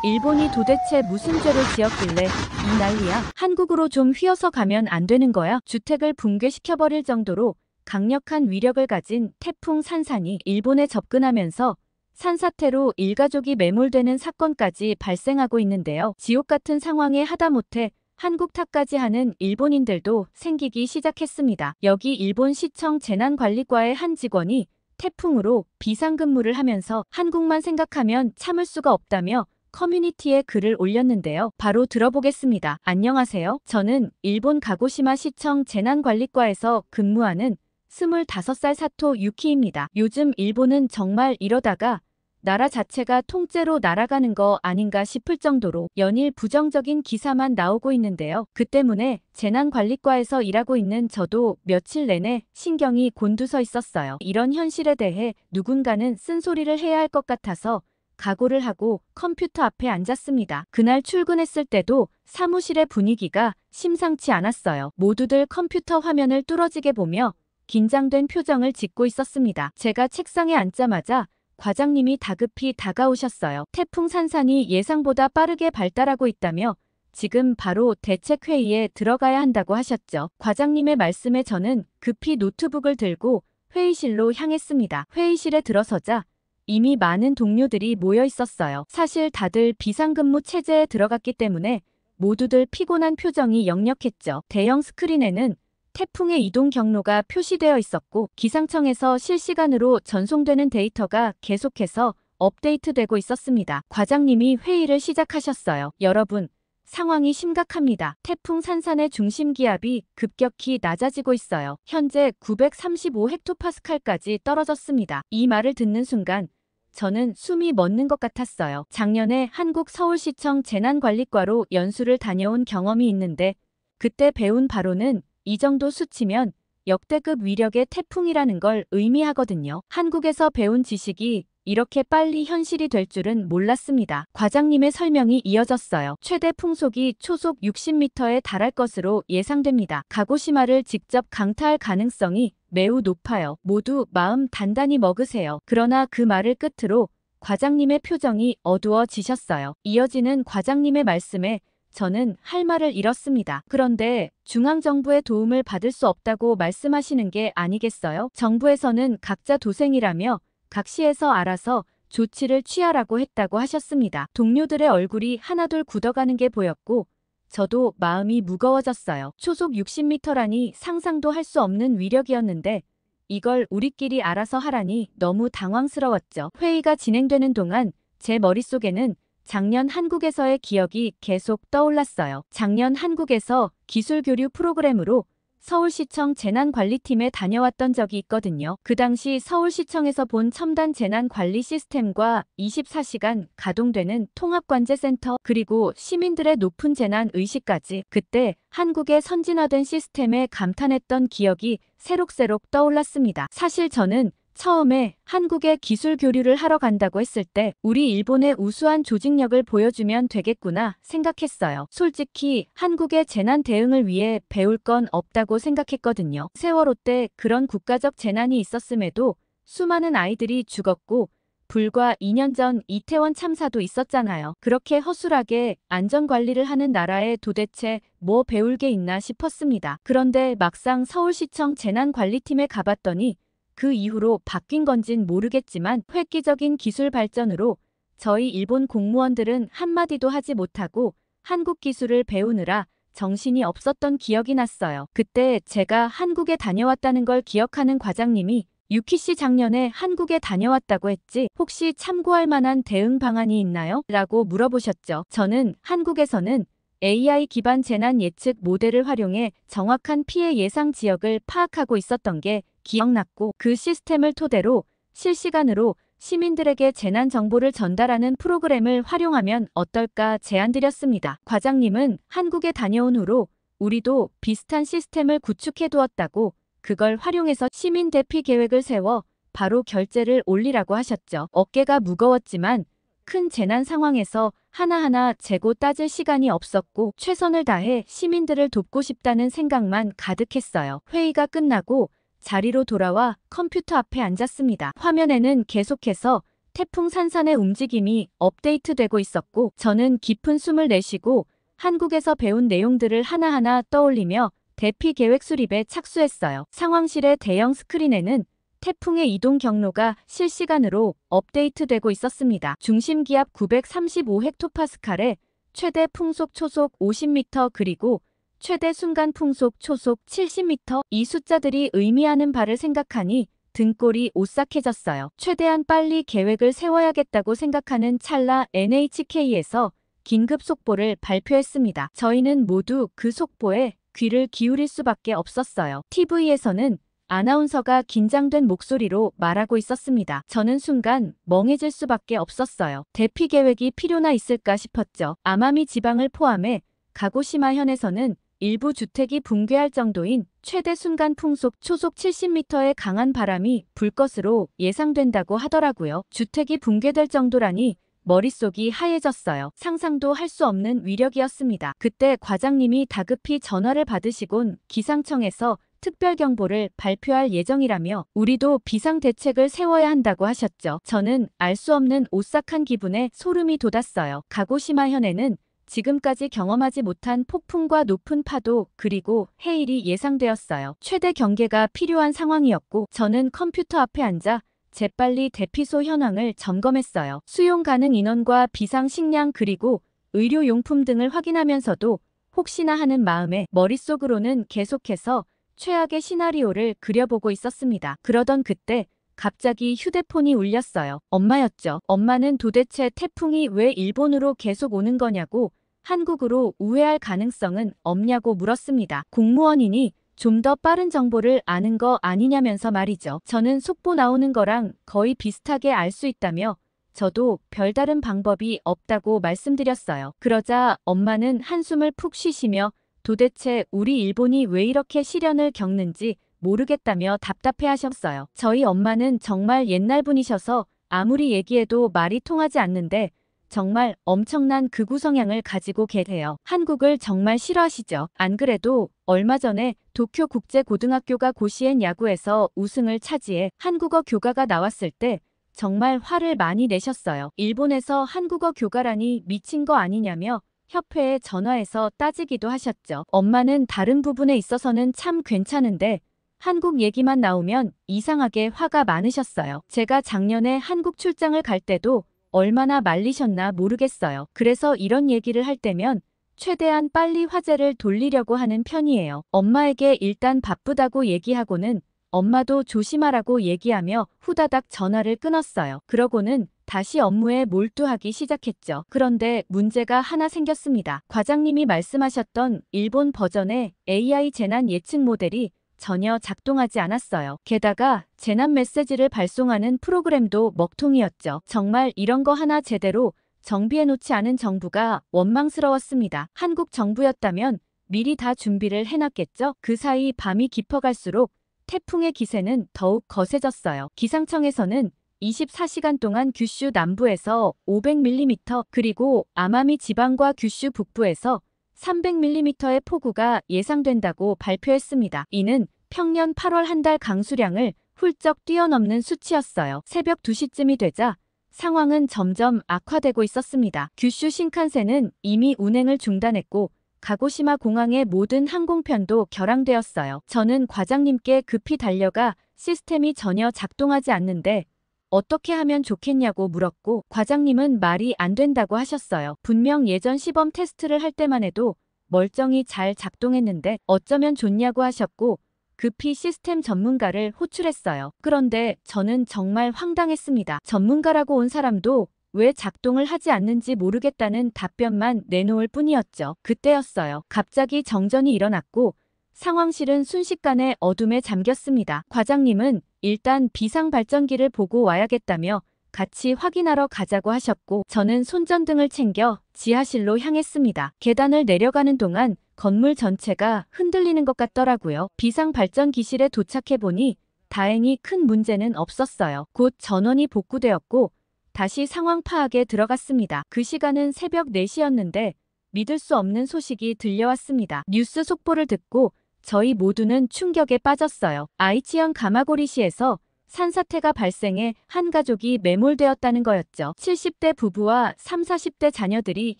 일본이 도대체 무슨 죄를 지었길래 이 난리야? 한국으로 좀 휘어서 가면 안 되는 거야? 주택을 붕괴시켜버릴 정도로 강력한 위력을 가진 태풍 산산이 일본에 접근하면서 산사태로 일가족이 매몰되는 사건까지 발생하고 있는데요. 지옥 같은 상황에 하다못해 한국 탓까지 하는 일본인들도 생기기 시작했습니다. 여기 일본 시청 재난관리과의 한 직원이 태풍으로 비상근무를 하면서 한국만 생각하면 참을 수가 없다며 커뮤니티에 글을 올렸는데요. 바로 들어보겠습니다. 안녕하세요. 저는 일본 가고시마 시청 재난관리과에서 근무하는 25살 사토 유키입니다. 요즘 일본은 정말 이러다가 나라 자체가 통째로 날아가는 거 아닌가 싶을 정도로 연일 부정적인 기사만 나오고 있는데요. 그 때문에 재난관리과에서 일하고 있는 저도 며칠 내내 신경이 곤두서 있었어요. 이런 현실에 대해 누군가는 쓴소리를 해야 할 것 같아서 각오를 하고 컴퓨터 앞에 앉았습니다. 그날 출근했을 때도 사무실의 분위기가 심상치 않았어요. 모두들 컴퓨터 화면을 뚫어지게 보며 긴장된 표정을 짓고 있었습니다. 제가 책상에 앉자마자 과장님이 다급히 다가오셨어요. 태풍 산산이 예상보다 빠르게 발달하고 있다며 지금 바로 대책회의에 들어가야 한다고 하셨죠. 과장님의 말씀에 저는 급히 노트북을 들고 회의실로 향했습니다. 회의실에 들어서자 이미 많은 동료들이 모여 있었어요. 사실 다들 비상근무 체제에 들어갔기 때문에 모두들 피곤한 표정이 역력했죠. 대형 스크린에는 태풍의 이동 경로가 표시되어 있었고 기상청에서 실시간으로 전송되는 데이터가 계속해서 업데이트되고 있었습니다. 과장님이 회의를 시작하셨어요. 여러분, 상황이 심각합니다. 태풍 산산의 중심 기압이 급격히 낮아지고 있어요. 현재 935헥토파스칼까지 떨어졌습니다. 이 말을 듣는 순간 저는 숨이 멎는 것 같았어요. 작년에 한국 서울시청 재난관리과로 연수를 다녀온 경험이 있는데 그때 배운 바로는 이 정도 수치면 역대급 위력의 태풍이라는 걸 의미하거든요. 한국에서 배운 지식이 이렇게 빨리 현실이 될 줄은 몰랐습니다. 과장님의 설명이 이어졌어요. 최대 풍속이 초속 60m에 달할 것으로 예상됩니다. 가고시마를 직접 강타할 가능성이 매우 높아요. 모두 마음 단단히 먹으세요. 그러나 그 말을 끝으로 과장님의 표정이 어두워지셨어요. 이어지는 과장님의 말씀에 저는 할 말을 잃었습니다. 그런데 중앙정부의 도움을 받을 수 없다고 말씀하시는 게 아니겠어요? 정부에서는 각자 도생이라며 각 시에서 알아서 조치를 취하라고 했다고 하셨습니다. 동료들의 얼굴이 하나둘 굳어가는 게 보였고 저도 마음이 무거워졌어요. 초속 60m라니 상상도 할 수 없는 위력이었는데 이걸 우리끼리 알아서 하라니 너무 당황스러웠죠. 회의가 진행되는 동안 제 머릿속에는 작년 한국에서의 기억이 계속 떠올랐어요. 작년 한국에서 기술교류 프로그램으로 서울시청 재난관리팀에 다녀왔던 적이 있거든요. 그 당시 서울시청에서 본 첨단 재난관리 시스템과 24시간 가동되는 통합관제센터 그리고 시민들의 높은 재난의식까지 그때 한국의 선진화된 시스템에 감탄했던 기억이 새록새록 떠올랐습니다. 사실 저는 처음에 한국에 기술 교류를 하러 간다고 했을 때 우리 일본의 우수한 조직력을 보여주면 되겠구나 생각했어요. 솔직히 한국의 재난 대응을 위해 배울 건 없다고 생각했거든요. 세월호 때 그런 국가적 재난이 있었음에도 수많은 아이들이 죽었고 불과 2년 전 이태원 참사도 있었잖아요. 그렇게 허술하게 안전관리를 하는 나라에 도대체 뭐 배울 게 있나 싶었습니다. 그런데 막상 서울시청 재난관리팀에 가봤더니 그 이후로 바뀐 건진 모르겠지만 획기적인 기술 발전으로 저희 일본 공무원들은 한마디도 하지 못하고 한국 기술을 배우느라 정신이 없었던 기억이 났어요. 그때 제가 한국에 다녀왔다는 걸 기억하는 과장님이 유키 씨 작년에 한국에 다녀왔다고 했지 혹시 참고할 만한 대응 방안이 있나요? 라고 물어보셨죠. 저는 한국에서는 AI 기반 재난 예측 모델을 활용해 정확한 피해 예상 지역을 파악하고 있었던 게 기억났고 그 시스템을 토대로 실시간으로 시민들에게 재난 정보를 전달하는 프로그램을 활용하면 어떨까 제안드렸습니다. 과장님은 한국에 다녀온 후로 우리도 비슷한 시스템을 구축해두었다고 그걸 활용해서 시민 대피 계획을 세워 바로 결제를 올리라고 하셨죠. 어깨가 무거웠지만 큰 재난 상황에서 하나하나 재고 따질 시간이 없었고 최선을 다해 시민들을 돕고 싶다는 생각만 가득했어요. 회의가 끝나고 자리로 돌아와 컴퓨터 앞에 앉았습니다. 화면에는 계속해서 태풍 산산의 움직임이 업데이트되고 있었고 저는 깊은 숨을 내쉬고 한국에서 배운 내용들을 하나하나 떠올리며 대피 계획 수립에 착수했어요. 상황실의 대형 스크린에는 태풍의 이동 경로가 실시간으로 업데이트되고 있었습니다. 중심 기압 935헥토파스칼에 최대 풍속 초속 50m 그리고 최대 순간 풍속 초속 70m. 이 숫자들이 의미하는 바를 생각하니 등골이 오싹해졌어요. 최대한 빨리 계획을 세워야겠다고 생각하는 찰나 NHK에서 긴급 속보를 발표했습니다. 저희는 모두 그 속보에 귀를 기울일 수밖에 없었어요. TV에서는 아나운서가 긴장된 목소리로 말하고 있었습니다. 저는 순간 멍해질 수밖에 없었어요. 대피 계획이 필요나 있을까 싶었죠. 아마미 지방을 포함해 가고시마현에서는 일부 주택이 붕괴할 정도인 최대 순간 풍속 초속 70m의 강한 바람이 불 것으로 예상된다고 하더라고요. 주택이 붕괴될 정도라니 머릿속이 하얘졌어요. 상상도 할 수 없는 위력이었습니다. 그때 과장님이 다급히 전화를 받으시곤 기상청에서 특별경보를 발표할 예정이라며 우리도 비상대책을 세워야 한다고 하셨죠. 저는 알 수 없는 오싹한 기분에 소름이 돋았어요. 가고시마현에는 지금까지 경험하지 못한 폭풍과 높은 파도 그리고 해일이 예상되었어요. 최대 경계가 필요한 상황이었고 저는 컴퓨터 앞에 앉아 재빨리 대피소 현황을 점검했어요. 수용 가능 인원과 비상 식량 그리고 의료용품 등을 확인하면서도 혹시나 하는 마음에 머릿속으로는 계속해서 최악의 시나리오를 그려보고 있었습니다. 그러던 그때 갑자기 휴대폰이 울렸어요. 엄마였죠. 엄마는 도대체 태풍이 왜 일본으로 계속 오는 거냐고 한국으로 우회할 가능성은 없냐고 물었습니다. 공무원이니 좀 더 빠른 정보를 아는 거 아니냐면서 말이죠. 저는 속보 나오는 거랑 거의 비슷하게 알 수 있다며 저도 별다른 방법이 없다고 말씀드렸어요. 그러자 엄마는 한숨을 푹 쉬시며 도대체 우리 일본이 왜 이렇게 시련을 겪는지 모르겠다며 답답해하셨어요. 저희 엄마는 정말 옛날 분이셔서 아무리 얘기해도 말이 통하지 않는데 정말 엄청난 극우 성향을 가지고 계세요. 한국을 정말 싫어하시죠. 안 그래도 얼마 전에 도쿄국제고등학교가 고시엔 야구에서 우승을 차지해 한국어 교과가 나왔을 때 정말 화를 많이 내셨어요. 일본에서 한국어 교과라니 미친 거 아니냐며 협회에 전화해서 따지기도 하셨죠. 엄마는 다른 부분에 있어서는 참 괜찮은데 한국 얘기만 나오면 이상하게 화가 많으셨어요. 제가 작년에 한국 출장을 갈 때도 얼마나 말리셨나 모르겠어요. 그래서 이런 얘기를 할 때면 최대한 빨리 화제를 돌리려고 하는 편이에요. 엄마에게 일단 바쁘다고 얘기하고는 엄마도 조심하라고 얘기하며 후다닥 전화를 끊었어요. 그러고는 다시 업무에 몰두하기 시작했죠. 그런데 문제가 하나 생겼습니다. 과장님이 말씀하셨던 일본 버전의 AI 재난 예측 모델이 전혀 작동하지 않았어요. 게다가 재난 메시지를 발송하는 프로그램도 먹통이었죠. 정말 이런 거 하나 제대로 정비해놓지 않은 정부가 원망스러웠습니다. 한국 정부였다면 미리 다 준비를 해놨겠죠? 그 사이 밤이 깊어갈수록 태풍의 기세는 더욱 거세졌어요. 기상청에서는 24시간 동안 규슈 남부에서 500mm 그리고 아마미 지방과 규슈 북부에서 300mm의 폭우가 예상된다고 발표했습니다. 이는 평년 8월 한 달 강수량을 훌쩍 뛰어넘는 수치였어요. 새벽 2시쯤이 되자 상황은 점점 악화되고 있었습니다. 규슈 신칸센은 이미 운행을 중단했고 가고시마 공항의 모든 항공편도 결항되었어요. 저는 과장님께 급히 달려가 시스템이 전혀 작동하지 않는데 어떻게 하면 좋겠냐고 물었고 과장님은 말이 안 된다고 하셨어요. 분명 예전 시범 테스트를 할 때만 해도 멀쩡히 잘 작동했는데 어쩌면 좋냐고 하셨고 급히 시스템 전문가를 호출했어요. 그런데 저는 정말 황당했습니다. 전문가라고 온 사람도 왜 작동을 하지 않는지 모르겠다는 답변만 내놓을 뿐이었죠. 그때였어요. 갑자기 정전이 일어났고 상황실은 순식간에 어둠에 잠겼습니다. 과장님은 일단 비상발전기를 보고 와야겠다며 같이 확인하러 가자고 하셨고 저는 손전등을 챙겨 지하실로 향했습니다. 계단을 내려가는 동안 건물 전체가 흔들리는 것 같더라고요. 비상발전기실에 도착해보니 다행히 큰 문제는 없었어요. 곧 전원이 복구되었고 다시 상황 파악에 들어갔습니다. 그 시간은 새벽 4시였는데 믿을 수 없는 소식이 들려왔습니다. 뉴스 속보를 듣고 저희 모두는 충격에 빠졌어요. 아이치현 가마고리시에서 산사태가 발생해 한 가족이 매몰되었다는 거였죠. 70대 부부와 3, 40대 자녀들이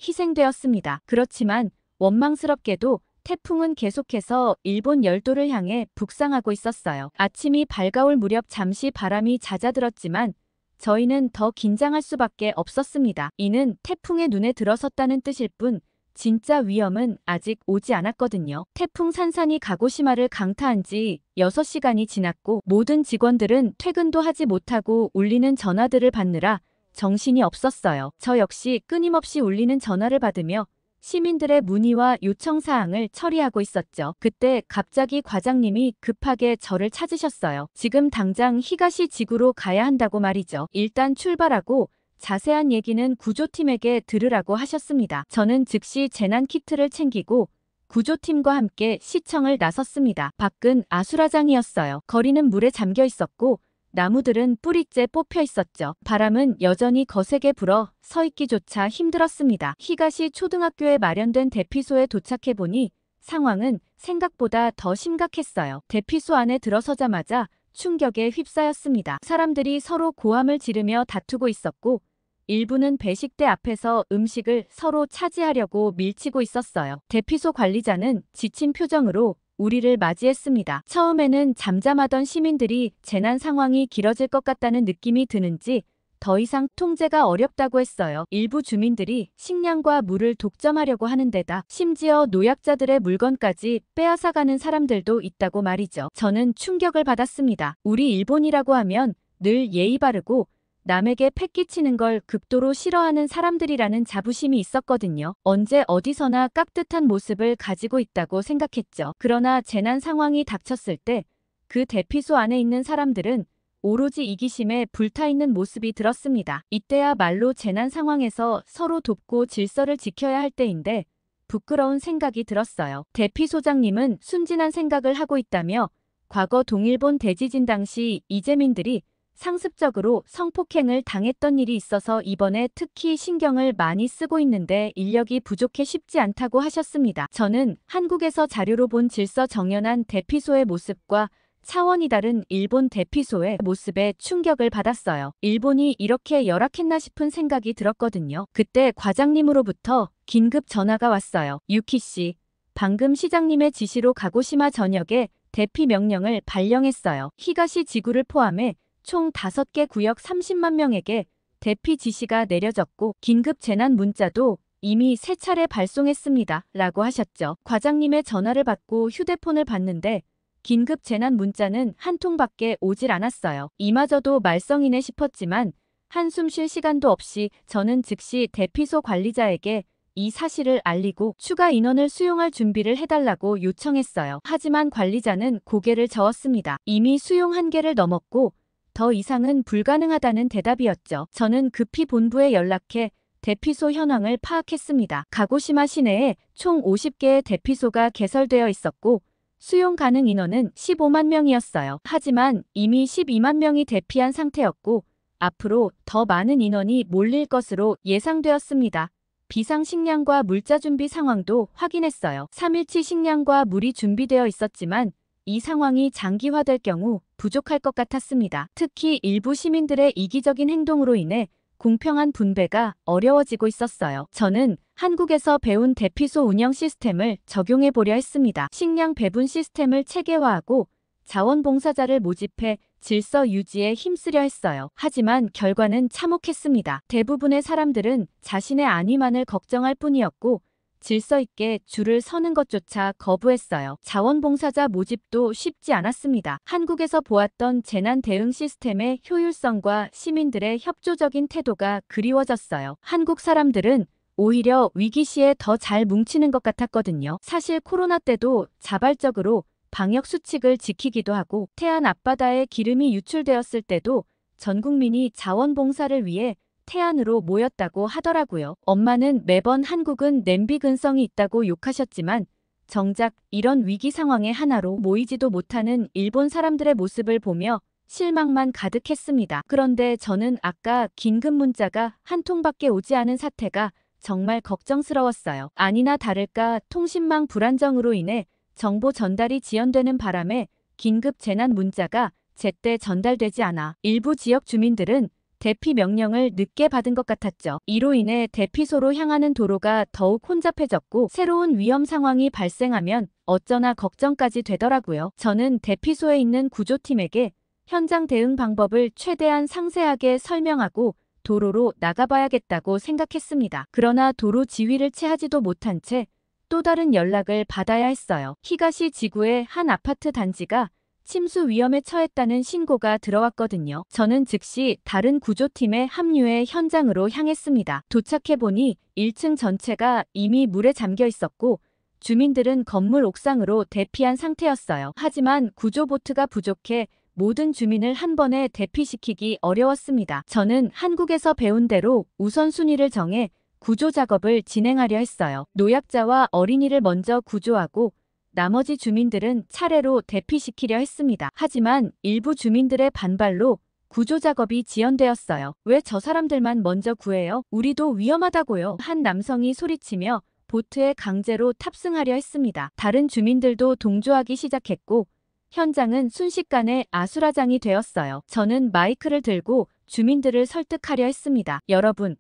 희생되었습니다. 그렇지만 원망스럽게도 태풍은 계속해서 일본 열도를 향해 북상하고 있었어요. 아침이 밝아올 무렵 잠시 바람이 잦아들었지만 저희는 더 긴장할 수밖에 없었습니다. 이는 태풍의 눈에 들어섰다는 뜻일 뿐 진짜 위험은 아직 오지 않았거든요. 태풍 산산이 가고시마를 강타한 지 6시간이 지났고 모든 직원들은 퇴근도 하지 못하고 울리는 전화들을 받느라 정신이 없었어요. 저 역시 끊임없이 울리는 전화를 받으며 시민들의 문의와 요청사항을 처리하고 있었죠. 그때 갑자기 과장님이 급하게 저를 찾으셨어요. 지금 당장 히가시 지구로 가야 한다고 말이죠. 일단 출발하고 자세한 얘기는 구조팀에게 들으라고 하셨습니다. 저는 즉시 재난 키트를 챙기고 구조팀과 함께 시청을 나섰습니다. 밖은 아수라장이었어요. 거리는 물에 잠겨 있었고 나무들은 뿌리째 뽑혀 있었죠. 바람은 여전히 거세게 불어 서 있기조차 힘들었습니다. 히가시 초등학교에 마련된 대피소에 도착해보니 상황은 생각보다 더 심각했어요. 대피소 안에 들어서자마자 충격에 휩싸였습니다. 사람들이 서로 고함을 지르며 다투고 있었고 일부는 배식대 앞에서 음식을 서로 차지하려고 밀치고 있었어요. 대피소 관리자는 지친 표정으로 우리를 맞이했습니다. 처음에는 잠잠하던 시민들이 재난 상황이 길어질 것 같다는 느낌이 드는지 더 이상 통제가 어렵다고 했어요. 일부 주민들이 식량과 물을 독점하려고 하는 데다 심지어 노약자들의 물건까지 빼앗아가는 사람들도 있다고 말이죠. 저는 충격을 받았습니다. 우리 일본이라고 하면 늘 예의 바르고 남에게 패 끼치는 걸 극도로 싫어하는 사람들이라는 자부심이 있었거든요. 언제 어디서나 깍듯한 모습을 가지고 있다고 생각했죠. 그러나 재난 상황이 닥쳤을 때 그 대피소 안에 있는 사람들은 오로지 이기심에 불타있는 모습이 들었습니다. 이때야말로 재난 상황에서 서로 돕고 질서를 지켜야 할 때인데 부끄러운 생각이 들었어요. 대피소장님은 순진한 생각을 하고 있다며 과거 동일본 대지진 당시 이재민들이 상습적으로 성폭행을 당했던 일이 있어서 이번에 특히 신경을 많이 쓰고 있는데 인력이 부족해 쉽지 않다고 하셨습니다. 저는 한국에서 자료로 본 질서 정연한 대피소의 모습과 차원이 다른 일본 대피소의 모습에 충격을 받았어요. 일본이 이렇게 열악했나 싶은 생각이 들었거든요. 그때 과장님으로부터 긴급 전화가 왔어요. 유키 씨, 방금 시장님의 지시로 가고시마 전역에 대피 명령을 발령했어요. 히가시 지구를 포함해 총 5개 구역 30만 명에게 대피 지시가 내려졌고 긴급 재난 문자도 이미 3차례 발송했습니다. 라고 하셨죠. 과장님의 전화를 받고 휴대폰을 봤는데 긴급 재난 문자는 한 통밖에 오질 않았어요. 이마저도 말썽이네 싶었지만 한숨 쉴 시간도 없이 저는 즉시 대피소 관리자에게 이 사실을 알리고 추가 인원을 수용할 준비를 해달라고 요청했어요. 하지만 관리자는 고개를 저었습니다. 이미 수용 한계를 넘었고 더 이상은 불가능하다는 대답이었죠. 저는 급히 본부에 연락해 대피소 현황을 파악했습니다. 가고시마 시내에 총 50개의 대피소가 개설되어 있었고 수용 가능 인원은 15만 명이었어요. 하지만 이미 12만 명이 대피한 상태였고 앞으로 더 많은 인원이 몰릴 것으로 예상되었습니다. 비상식량과 물자 준비 상황도 확인했어요. 3일치 식량과 물이 준비되어 있었지만 이 상황이 장기화될 경우 부족할 것 같았습니다. 특히 일부 시민들의 이기적인 행동으로 인해 공평한 분배가 어려워지고 있었어요. 저는 한국에서 배운 대피소 운영 시스템을 적용해 보려 했습니다. 식량 배분 시스템을 체계화하고 자원봉사자를 모집해 질서 유지에 힘쓰려 했어요. 하지만 결과는 참혹했습니다. 대부분의 사람들은 자신의 안위만을 걱정할 뿐이었고 질서 있게 줄을 서는 것조차 거부했어요. 자원봉사자 모집도 쉽지 않았습니다. 한국에서 보았던 재난 대응 시스템의 효율성과 시민들의 협조적인 태도가 그리워졌어요. 한국 사람들은 오히려 위기 시에 더 잘 뭉치는 것 같았거든요. 사실 코로나 때도 자발적으로 방역 수칙을 지키기도 하고 태안 앞바다에 기름이 유출되었을 때도 전 국민이 자원봉사를 위해 태안으로 모였다고 하더라고요. 엄마는 매번 한국은 냄비 근성이 있다고 욕하셨지만 정작 이런 위기 상황에 하나로 모이지도 못하는 일본 사람들의 모습을 보며 실망만 가득했습니다. 그런데 저는 아까 긴급 문자가 한 통밖에 오지 않은 사태가 정말 걱정스러웠어요. 아니나 다를까 통신망 불안정으로 인해 정보 전달이 지연되는 바람에 긴급 재난 문자가 제때 전달되지 않아 일부 지역 주민들은 대피 명령을 늦게 받은 것 같았죠. 이로 인해 대피소로 향하는 도로가 더욱 혼잡해졌고 새로운 위험 상황이 발생하면 어쩌나 걱정까지 되더라고요. 저는 대피소에 있는 구조팀에게 현장 대응 방법을 최대한 상세하게 설명하고 도로로 나가봐야겠다고 생각했습니다. 그러나 도로 지휘를 채하지도 못한 채 또 다른 연락을 받아야 했어요. 히가시 지구의 한 아파트 단지가 침수 위험에 처했다는 신고가 들어왔거든요. 저는 즉시 다른 구조팀에 합류해 현장으로 향했습니다. 도착해보니 1층 전체가 이미 물에 잠겨 있었고 주민들은 건물 옥상으로 대피한 상태였어요. 하지만 구조보트가 부족해 모든 주민을 한 번에 대피시키기 어려웠습니다. 저는 한국에서 배운 대로 우선순위를 정해 구조 작업을 진행하려 했어요. 노약자와 어린이를 먼저 구조하고 나머지 주민들은 차례로 대피시키려 했습니다. 하지만 일부 주민들의 반발로 구조 작업이 지연되었어요. 왜 저 사람들만 먼저 구해요? 우리도 위험하다고요. 한 남성이 소리치며 보트에 강제로 탑승하려 했습니다. 다른 주민들도 동조하기 시작했고 현장은 순식간에 아수라장이 되었어요. 저는 마이크를 들고 주민들을 설득하려 했습니다. 여러분,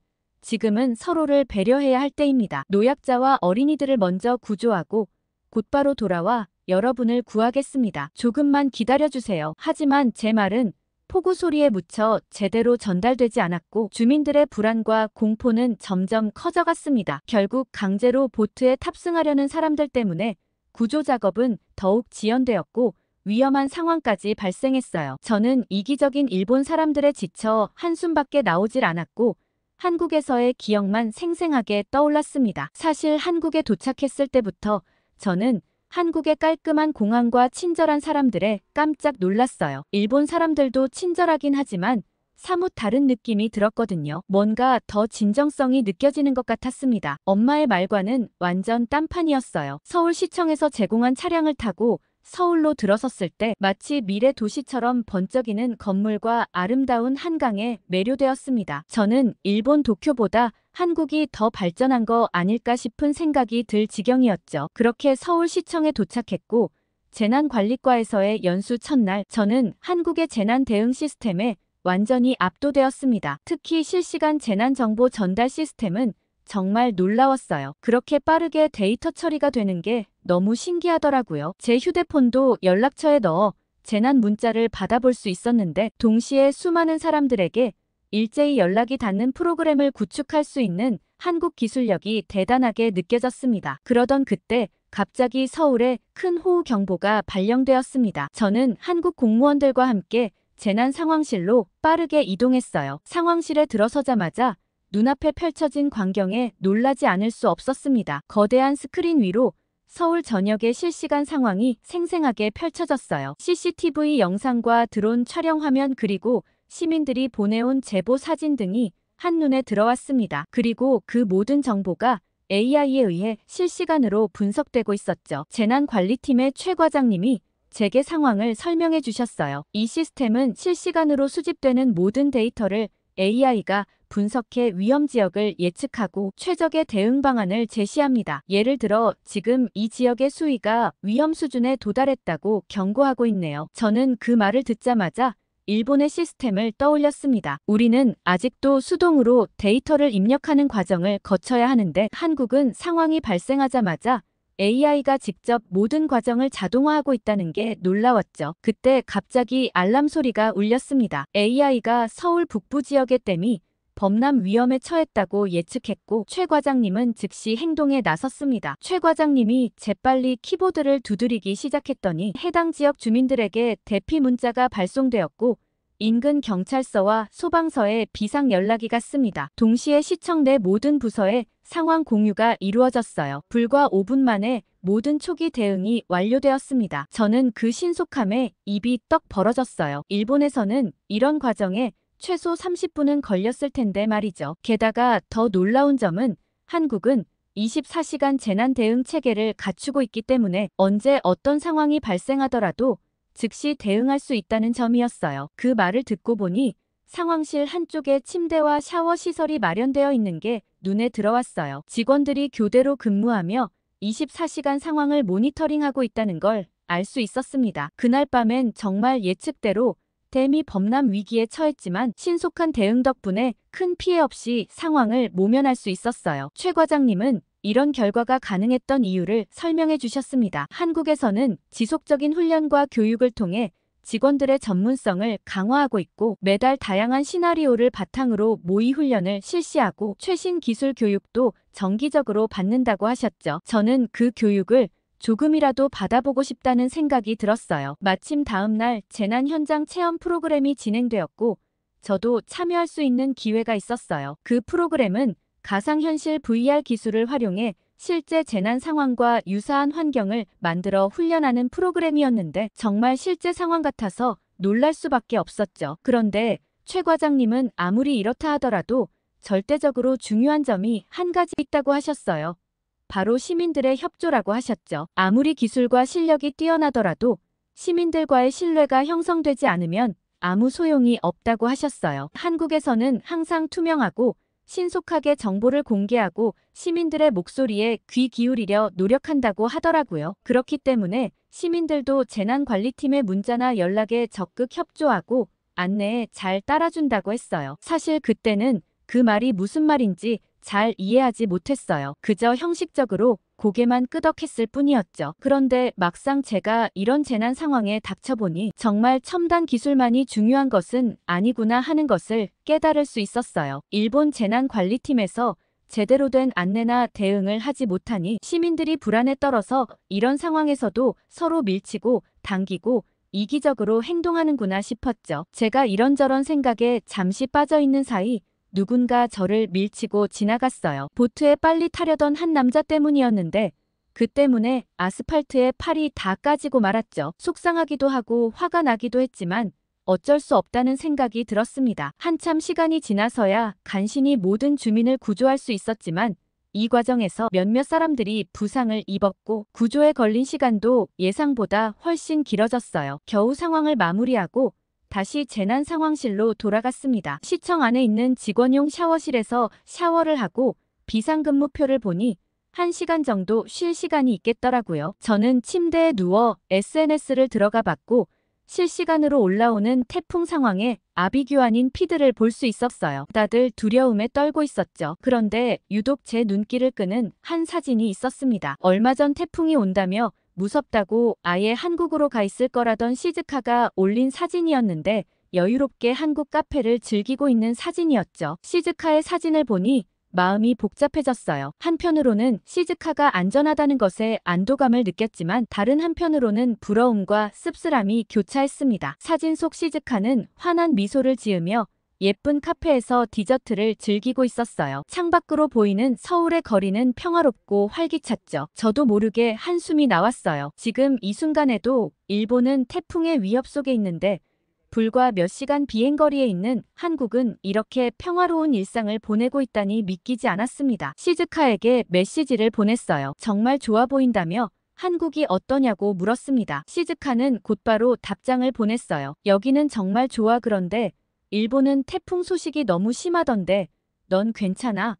지금은 서로를 배려해야 할 때입니다. 노약자와 어린이들을 먼저 구조하고 곧바로 돌아와 여러분을 구하겠습니다. 조금만 기다려주세요. 하지만 제 말은 폭우 소리에 묻혀 제대로 전달되지 않았고 주민들의 불안과 공포는 점점 커져갔습니다. 결국 강제로 보트에 탑승하려는 사람들 때문에 구조 작업은 더욱 지연되었고 위험한 상황까지 발생했어요. 저는 이기적인 일본 사람들에 지쳐 한숨밖에 나오질 않았고 한국에서의 기억만 생생하게 떠올랐습니다. 사실 한국에 도착했을 때부터 저는 한국의 깔끔한 공항과 친절한 사람들에 깜짝 놀랐어요. 일본 사람들도 친절하긴 하지만 사뭇 다른 느낌이 들었거든요. 뭔가 더 진정성이 느껴지는 것 같았습니다. 엄마의 말과는 완전 딴판이었어요. 서울시청에서 제공한 차량을 타고 서울로 들어섰을 때 마치 미래 도시처럼 번쩍이는 건물과 아름다운 한강에 매료되었습니다. 저는 일본 도쿄보다 한국이 더 발전한 거 아닐까 싶은 생각이 들 지경이었죠. 그렇게 서울시청에 도착했고 재난관리과에서의 연수 첫날 저는 한국의 재난 대응 시스템에 완전히 압도되었습니다. 특히 실시간 재난정보 전달 시스템은 정말 놀라웠어요. 그렇게 빠르게 데이터 처리가 되는 게 너무 신기하더라고요. 제 휴대폰도 연락처에 넣어 재난 문자를 받아볼 수 있었는데 동시에 수많은 사람들에게 일제히 연락이 닿는 프로그램을 구축할 수 있는 한국 기술력이 대단하게 느껴졌습니다. 그러던 그때 갑자기 서울에 큰 호우 경보가 발령되었습니다. 저는 한국 공무원들과 함께 재난 상황실로 빠르게 이동했어요. 상황실에 들어서자마자 눈앞에 펼쳐진 광경에 놀라지 않을 수 없었습니다. 거대한 스크린 위로 서울 전역의 실시간 상황이 생생하게 펼쳐졌어요. CCTV 영상과 드론 촬영 화면 그리고 시민들이 보내온 제보 사진 등이 한눈에 들어왔습니다. 그리고 그 모든 정보가 AI에 의해 실시간으로 분석되고 있었죠. 재난관리팀의 최 과장님이 제게 상황을 설명해 주셨어요. 이 시스템은 실시간으로 수집되는 모든 데이터를 AI가 분석해 위험 지역을 예측하고 최적의 대응 방안을 제시합니다. 예를 들어 지금 이 지역의 수위가 위험 수준에 도달했다고 경고하고 있네요. 저는 그 말을 듣자마자 일본의 시스템을 떠올렸습니다. 우리는 아직도 수동으로 데이터를 입력하는 과정을 거쳐야 하는데 한국은 상황이 발생하자마자 AI가 직접 모든 과정을 자동화하고 있다는 게 놀라웠죠. 그때 갑자기 알람 소리가 울렸습니다. AI가 서울 북부 지역의 댐이 범람 위험에 처했다고 예측했고 최 과장님은 즉시 행동에 나섰습니다. 최 과장님이 재빨리 키보드를 두드리기 시작했더니 해당 지역 주민들에게 대피 문자가 발송되었고 인근 경찰서와 소방서에 비상 연락이 갔습니다. 동시에 시청 내 모든 부서에 상황 공유가 이루어졌어요. 불과 5분 만에 모든 초기 대응이 완료되었습니다. 저는 그 신속함에 입이 떡 벌어졌어요. 일본에서는 이런 과정에 최소 30분은 걸렸을 텐데 말이죠. 게다가 더 놀라운 점은 한국은 24시간 재난 대응 체계를 갖추고 있기 때문에 언제 어떤 상황이 발생하더라도 즉시 대응할 수 있다는 점이었어요. 그 말을 듣고 보니 상황실 한쪽에 침대와 샤워 시설이 마련되어 있는 게 눈에 들어왔어요. 직원들이 교대로 근무하며 24시간 상황을 모니터링하고 있다는 걸 알 수 있었습니다. 그날 밤엔 정말 예측대로 댐이 범람 위기에 처했지만 신속한 대응 덕분에 큰 피해 없이 상황을 모면할 수 있었어요. 최 과장님은 이런 결과가 가능했던 이유를 설명해 주셨습니다. 한국에서는 지속적인 훈련과 교육을 통해 직원들의 전문성을 강화하고 있고 매달 다양한 시나리오를 바탕으로 모의 훈련을 실시하고 최신 기술 교육도 정기적으로 받는다고 하셨죠. 저는 그 교육을 조금이라도 받아보고 싶다는 생각이 들었어요. 마침 다음 날 재난 현장 체험 프로그램이 진행되었고 저도 참여할 수 있는 기회가 있었어요. 그 프로그램은 가상현실 VR 기술을 활용해 실제 재난 상황과 유사한 환경을 만들어 훈련하는 프로그램이었는데 정말 실제 상황 같아서 놀랄 수밖에 없었죠. 그런데 최 과장님은 아무리 이렇다 하더라도 절대적으로 중요한 점이 한 가지 있다고 하셨어요. 바로 시민들의 협조라고 하셨죠. 아무리 기술과 실력이 뛰어나더라도 시민들과의 신뢰가 형성되지 않으면 아무 소용이 없다고 하셨어요. 한국에서는 항상 투명하고 신속하게 정보를 공개하고 시민들의 목소리에 귀 기울이려 노력한다고 하더라고요. 그렇기 때문에 시민들도 재난관리팀의 문자나 연락에 적극 협조하고 안내에 잘 따라준다고 했어요. 사실 그때는 그 말이 무슨 말인지 잘 이해하지 못했어요. 그저 형식적으로 고개만 끄덕했을 뿐이었죠. 그런데 막상 제가 이런 재난 상황에 닥쳐보니 정말 첨단 기술만이 중요한 것은 아니구나 하는 것을 깨달을 수 있었어요. 일본 재난관리팀에서 제대로 된 안내나 대응을 하지 못하니 시민들이 불안에 떨어서 이런 상황에서도 서로 밀치고 당기고 이기적으로 행동하는구나 싶었죠. 제가 이런저런 생각에 잠시 빠져있는 사이 누군가 저를 밀치고 지나갔어요. 보트에 빨리 타려던 한 남자 때문이었는데 그 때문에 아스팔트에 팔이 다 까지고 말았죠. 속상하기도 하고 화가 나기도 했지만 어쩔 수 없다는 생각이 들었습니다. 한참 시간이 지나서야 간신히 모든 주민을 구조할 수 있었지만 이 과정에서 몇몇 사람들이 부상을 입었고 구조에 걸린 시간도 예상보다 훨씬 길어졌어요. 겨우 상황을 마무리하고 다시 재난 상황실로 돌아갔습니다. 시청 안에 있는 직원용 샤워실에서 샤워를 하고 비상근무표를 보니 1시간 정도 쉴 시간이 있겠더라고요. 저는 침대에 누워 SNS를 들어가 봤고 실시간으로 올라오는 태풍 상황에 아비규환인 피드를 볼 수 있었어요. 다들 두려움에 떨고 있었죠. 그런데 유독 제 눈길을 끄는 한 사진이 있었습니다. 얼마 전 태풍이 온다며 무섭다고 아예 한국으로 가 있을 거라던 시즈카가 올린 사진이었는데 여유롭게 한국 카페를 즐기고 있는 사진이었죠. 시즈카의 사진을 보니 마음이 복잡해졌어요. 한편으로는 시즈카가 안전하다는 것에 안도감을 느꼈지만 다른 한편으로는 부러움과 씁쓸함이 교차했습니다. 사진 속 시즈카는 환한 미소를 지으며 예쁜 카페에서 디저트를 즐기고 있었어요. 창밖으로 보이는 서울의 거리는 평화롭고 활기찼죠. 저도 모르게 한숨이 나왔어요. 지금 이 순간에도 일본은 태풍의 위협 속에 있는데 불과 몇 시간 비행거리에 있는 한국은 이렇게 평화로운 일상을 보내고 있다니 믿기지 않았습니다. 시즈카에게 메시지를 보냈어요. 정말 좋아 보인다며 한국이 어떠냐고 물었습니다. 시즈카는 곧바로 답장을 보냈어요. 여기는 정말 좋아. 그런데 일본은 태풍 소식이 너무 심하던데 넌 괜찮아?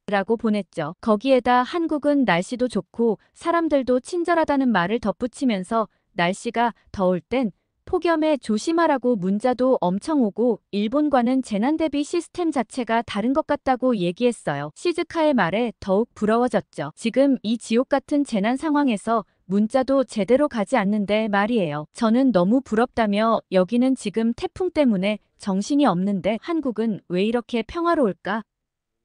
라고 보냈죠. 거기에다 한국은 날씨도 좋고 사람들도 친절하다는 말을 덧붙이면서 날씨가 더울 땐 폭염에 조심하라고 문자도 엄청 오고 일본과는 재난 대비 시스템 자체가 다른 것 같다고 얘기했어요. 시즈카의 말에 더욱 부러워졌죠. 지금 이 지옥 같은 재난 상황에서 문자도 제대로 가지 않는데 말이에요. 저는 너무 부럽다며 여기는 지금 태풍 때문에 정신이 없는데 한국은 왜 이렇게 평화로울까?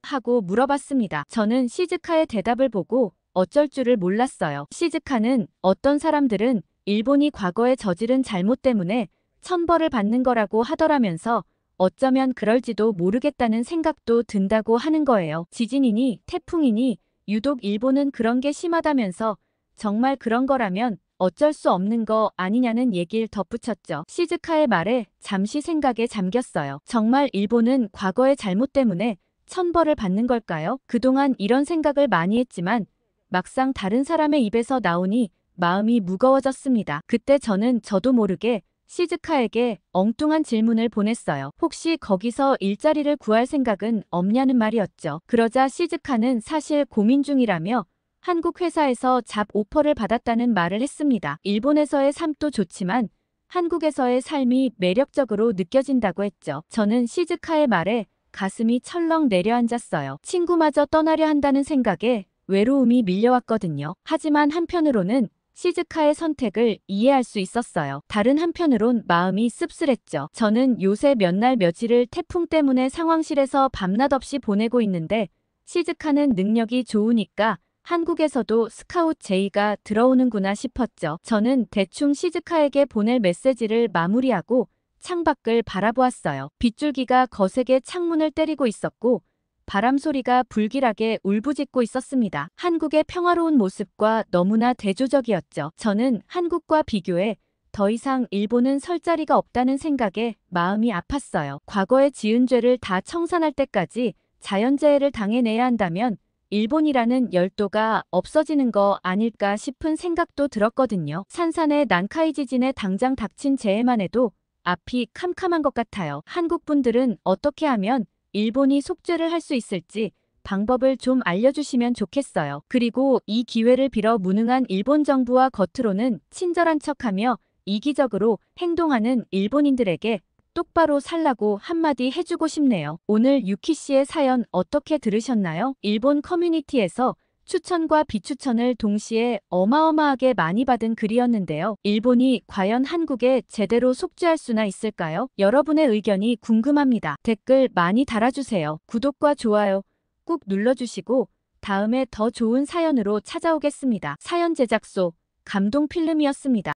하고 물어봤습니다. 저는 시즈카의 대답을 보고 어쩔 줄을 몰랐어요. 시즈카는 어떤 사람들은 일본이 과거에 저지른 잘못 때문에 천벌을 받는 거라고 하더라면서 어쩌면 그럴지도 모르겠다는 생각도 든다고 하는 거예요. 지진이니 태풍이니 유독 일본은 그런 게 심하다면서 정말 그런 거라면 어쩔 수 없는 거 아니냐는 얘기를 덧붙였죠. 시즈카의 말에 잠시 생각에 잠겼어요. 정말 일본은 과거의 잘못 때문에 천벌을 받는 걸까요? 그동안 이런 생각을 많이 했지만 막상 다른 사람의 입에서 나오니 마음이 무거워졌습니다. 그때 저는 저도 모르게 시즈카에게 엉뚱한 질문을 보냈어요. 혹시 거기서 일자리를 구할 생각은 없냐는 말이었죠. 그러자 시즈카는 사실 고민 중이라며 한국 회사에서 잡 오퍼를 받았다는 말을 했습니다. 일본에서의 삶도 좋지만 한국에서의 삶이 매력적으로 느껴진다고 했죠. 저는 시즈카의 말에 가슴이 철렁 내려앉았어요. 친구마저 떠나려 한다는 생각에 외로움이 밀려왔거든요. 하지만 한편으로는 시즈카의 선택을 이해할 수 있었어요. 다른 한편으론 마음이 씁쓸했죠. 저는 요새 몇 날 며칠을 태풍 때문에 상황실에서 밤낮 없이 보내고 있는데 시즈카는 능력이 좋으니까 한국에서도 스카웃 제의가 들어오는구나 싶었죠. 저는 대충 시즈카에게 보낼 메시지를 마무리하고 창밖을 바라보았어요. 빗줄기가 거세게 창문을 때리고 있었고 바람 소리가 불길하게 울부짖고 있었습니다. 한국의 평화로운 모습과 너무나 대조적이었죠. 저는 한국과 비교해 더 이상 일본은 설 자리가 없다는 생각에 마음이 아팠어요. 과거에 지은 죄를 다 청산할 때까지 자연재해를 당해내야 한다면 일본이라는 열도가 없어지는 거 아닐까 싶은 생각도 들었거든요. 산산의 난카이 지진에 당장 닥친 재해만 해도 앞이 캄캄한 것 같아요. 한국 분들은 어떻게 하면 일본이 속죄를 할 수 있을지 방법을 좀 알려주시면 좋겠어요. 그리고 이 기회를 빌어 무능한 일본 정부와 겉으로는 친절한 척하며 이기적으로 행동하는 일본인들에게 똑바로 살라고 한마디 해주고 싶네요. 오늘 유키 씨의 사연 어떻게 들으셨나요? 일본 커뮤니티에서 추천과 비추천을 동시에 어마어마하게 많이 받은 글이었는데요. 일본이 과연 한국에 제대로 속죄할 수나 있을까요? 여러분의 의견이 궁금합니다. 댓글 많이 달아주세요. 구독과 좋아요 꾹 눌러주시고 다음에 더 좋은 사연으로 찾아오겠습니다. 사연 제작소 감동필름이었습니다.